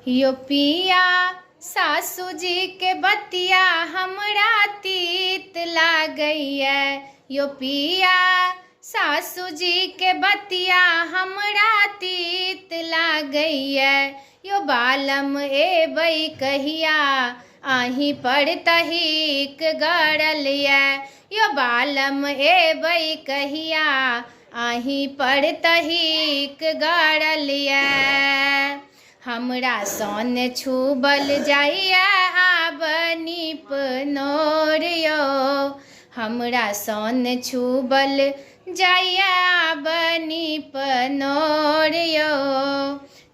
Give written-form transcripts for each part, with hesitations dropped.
यो पिया सासू जी के बतिया हमरा तीत लागैया। यो पिया सासू जी के बतिया हमरा तीत लागैया। यो बालम एबै कहिया आही पर तहिक गड़लिया। यो बालम एबै कहिया आही पर तहिक गड़लिया। हमरा सन छुबल जाइया आब नीप नोर यो। हमरा सन छुबल जाइया आब नीप नोर यो।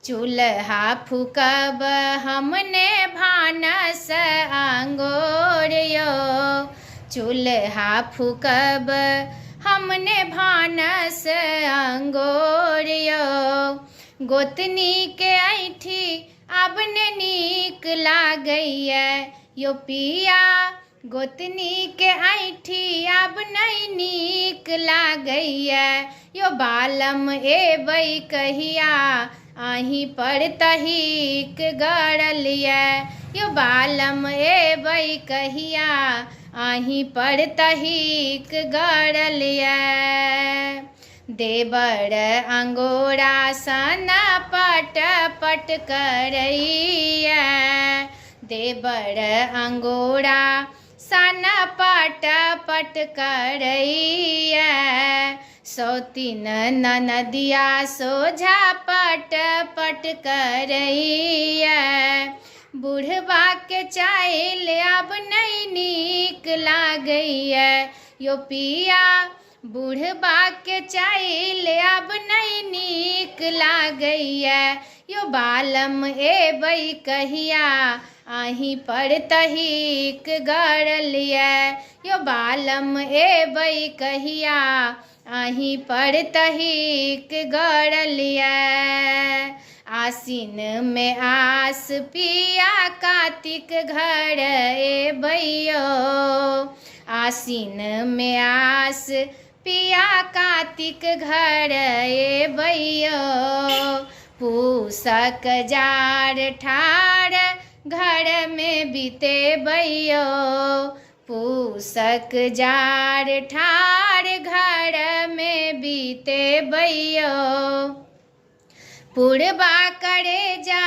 चूल्हा फूकब हमने भानस आंगोर यो। चूल्हा फूकब हमने भानस आंगोर यो। गोतनी के ऐठी आब ने नीक लागैया। यो पिया गोतनी के ऐठी आब नहीं नीक लागैया। यो बालम एबै कहिया आही पर तहिक गड़लिया। यो बालम एबै कहिया आही पर तहिक गड़लिया। देवर अंगोरा सन पट पट करैया। देवर अंगोरा सन पट पट करैया। सौतीन ननदिया सोझा पट पट करैया। बुढ़बा के चाइल अब नहीं नीक लागैया। यो पिया बुढ़बा के चाइल अब नहीं नीक लागैया। यो बालम एबै कहिया आही पर तहिक गड़लिया। यो बालम एबै कहिया आही पर तहिक गड़लिया। आसिन में आस पिया कार्तिक घर एबै यो। आसिन में आस पिया कार्तिक घर एबै यो। पूसक जाड़ ठाड़ घर में बितेबै यो। पूसक जाड़ ठाड़ घर में बितेबै यो। पुरबा करेजा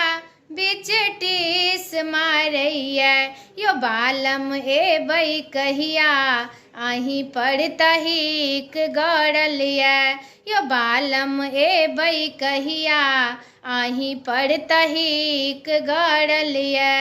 बिच टीस मारैया। यो बालम एबै कहिया आही पर तहिक गड़लिया। यो बालम एबै कहिया आही पर तहिक गड़लिया।